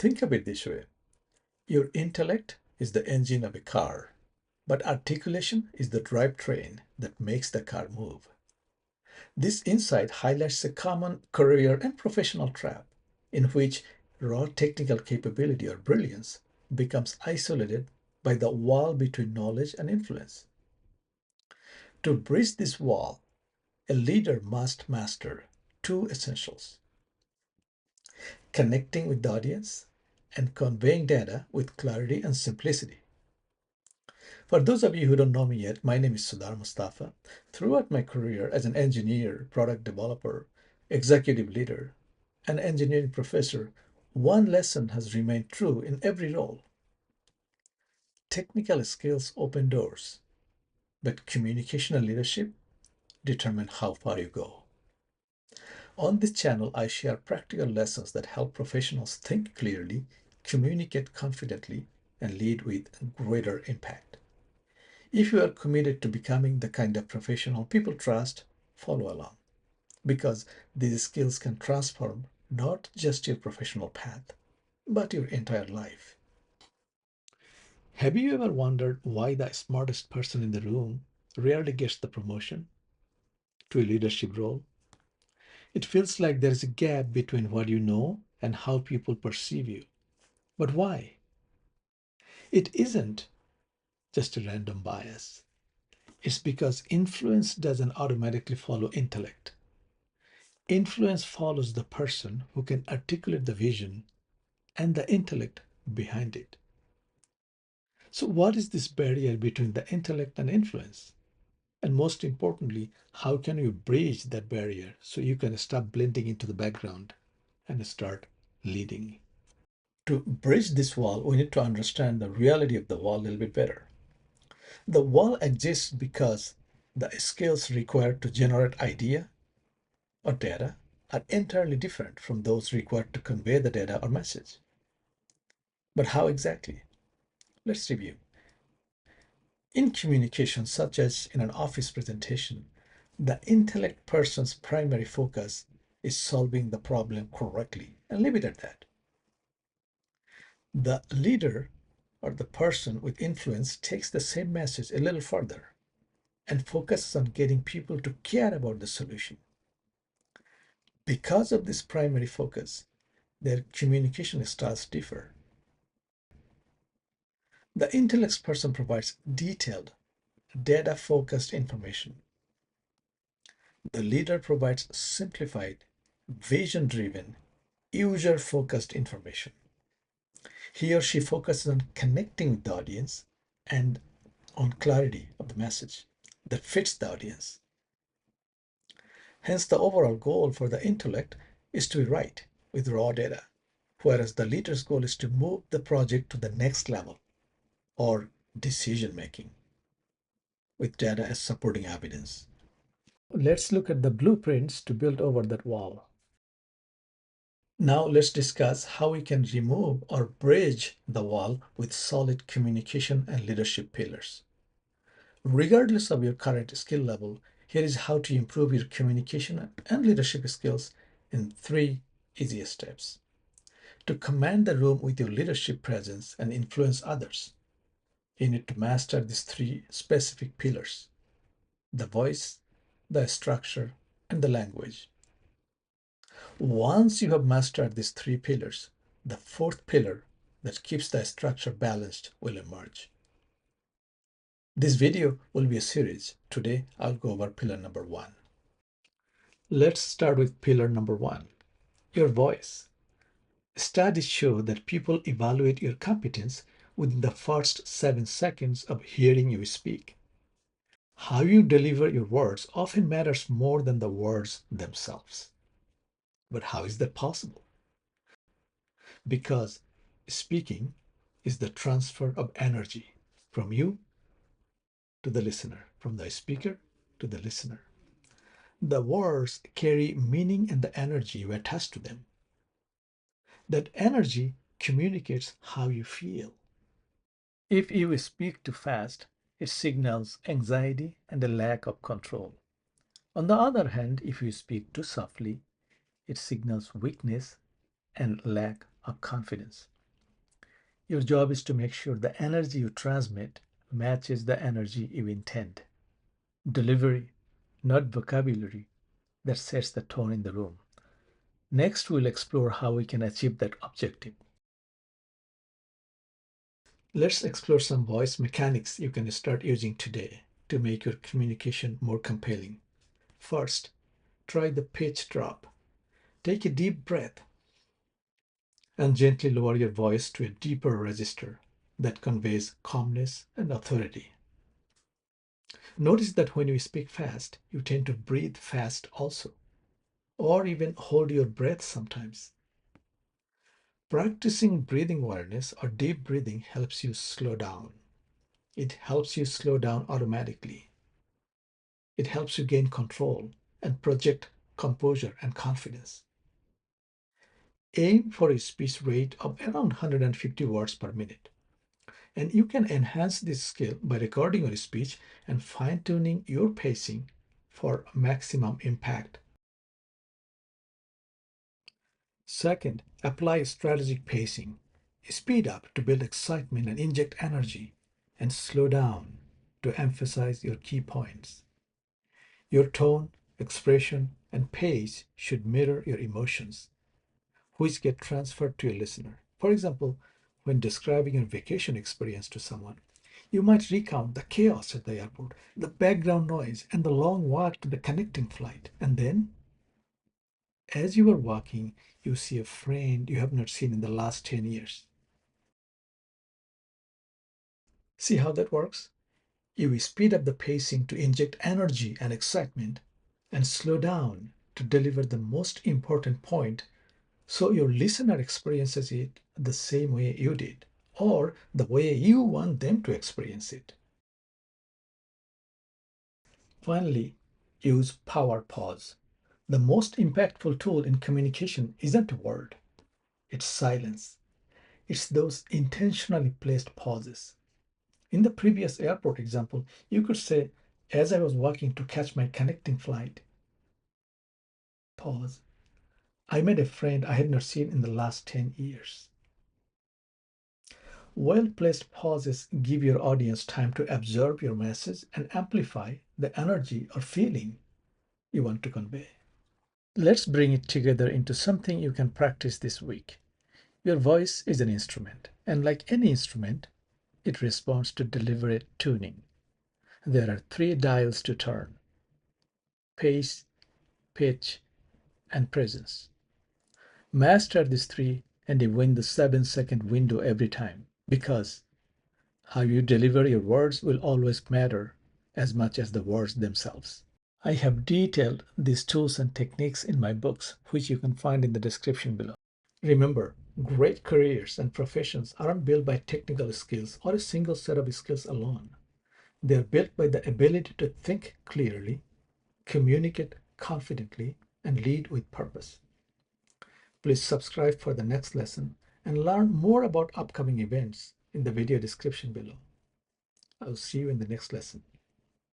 Think of it this way. Your intellect is the engine of a car, but articulation is the drivetrain that makes the car move. This insight highlights a common career and professional trap in which raw technical capability or brilliance becomes isolated by the wall between knowledge and influence. To bridge this wall, a leader must master two essentials: connecting with the audience and conveying data with clarity and simplicity. For those of you who don't know me yet, my name is Sudhar Mustafa. Throughout my career as an engineer, product developer, executive leader, and engineering professor, one lesson has remained true in every role. Technical skills open doors, but communication and leadership determine how far you go. On this channel, I share practical lessons that help professionals think clearly, communicate confidently, and lead with greater impact. If you are committed to becoming the kind of professional people trust, follow along because these skills can transform not just your professional path, but your entire life. Have you ever wondered why the smartest person in the room rarely gets the promotion to a leadership role? It feels like there is a gap between what you know and how people perceive you. But why? It isn't just a random bias. It's because influence doesn't automatically follow intellect. Influence follows the person who can articulate the vision and the intellect behind it. So, what is this barrier between the intellect and influence? And most importantly, how can you bridge that barrier so you can stop blending into the background and start leading? To bridge this wall, we need to understand the reality of the wall a little bit better. The wall exists because the skills required to generate idea or data are entirely different from those required to convey the data or message. But how exactly? Let's review. In communication, such as in an office presentation, the intellect person's primary focus is solving the problem correctly and leave it at that. The leader or the person with influence takes the same message a little further and focuses on getting people to care about the solution. Because of this primary focus, their communication styles differ. The intellect person provides detailed, data focused information. The leader provides simplified, vision driven, user focused information. He or she focuses on connecting with the audience and on clarity of the message that fits the audience. Hence, the overall goal for the intellect is to be right with raw data, whereas the leader's goal is to move the project to the next level or decision making with data as supporting evidence. Let's look at the blueprints to build over that wall. Now let's discuss how we can remove or bridge the wall with solid communication and leadership pillars. Regardless of your current skill level, here is how to improve your communication and leadership skills in 3 easiest steps. To command the room with your leadership presence and influence others, you need to master these 3 specific pillars: the voice, the structure, and the language. Once you have mastered these 3 pillars, the fourth pillar that keeps the structure balanced will emerge. This video will be a series. Today, I'll go over pillar number 1. Let's start with pillar number 1, your voice. Studies show that people evaluate your competence within the first 7 seconds of hearing you speak. How you deliver your words often matters more than the words themselves. But how is that possible? Because speaking is the transfer of energy from you to the listener, from the speaker to the listener. The words carry meaning and the energy you attach to them. That energy communicates how you feel. If you speak too fast, it signals anxiety and a lack of control. On the other hand, if you speak too softly, it signals weakness and lack of confidence. Your job is to make sure the energy you transmit matches the energy you intend. Delivery, not vocabulary, that sets the tone in the room. Next, we'll explore how we can achieve that objective. Let's explore some voice mechanics you can start using today to make your communication more compelling. First, try the pitch drop. Take a deep breath and gently lower your voice to a deeper register that conveys calmness and authority. Notice that when you speak fast, you tend to breathe fast also, or even hold your breath sometimes. Practicing breathing awareness or deep breathing helps you slow down. It helps you slow down automatically. It helps you gain control and project composure and confidence. Aim for a speech rate of around 150 words per minute. And you can enhance this skill by recording your speech and fine-tuning your pacing for maximum impact. Second, apply strategic pacing. Speed up to build excitement and inject energy, and slow down to emphasize your key points. Your tone, expression, and pace should mirror your emotions, which get transferred to your listener. For example, when describing your vacation experience to someone, you might recount the chaos at the airport, the background noise, and the long walk to the connecting flight. And then, as you are walking, you see a friend you have not seen in the last 10 years. See how that works? You speed up the pacing to inject energy and excitement, and slow down to deliver the most important point so your listener experiences it the same way you did, or the way you want them to experience it. Finally, use power pause. The most impactful tool in communication isn't a word, it's silence. It's those intentionally placed pauses. In the previous airport example, you could say, as I was walking to catch my connecting flight, pause. I met a friend I had not seen in the last 10 years. Well placed pauses give your audience time to absorb your message and amplify the energy or feeling you want to convey. Let's bring it together into something you can practice this week. Your voice is an instrument, and like any instrument, it responds to deliberate tuning. There are three dials to turn: pace, pitch, and presence. Master these three, and you win the 7-second window every time, because how you deliver your words will always matter as much as the words themselves. I have detailed these tools and techniques in my books, which you can find in the description below. Remember, great careers and professions aren't built by technical skills or a single set of skills alone. They are built by the ability to think clearly, communicate confidently, and lead with purpose. Please subscribe for the next lesson and learn more about upcoming events in the video description below. I'll see you in the next lesson.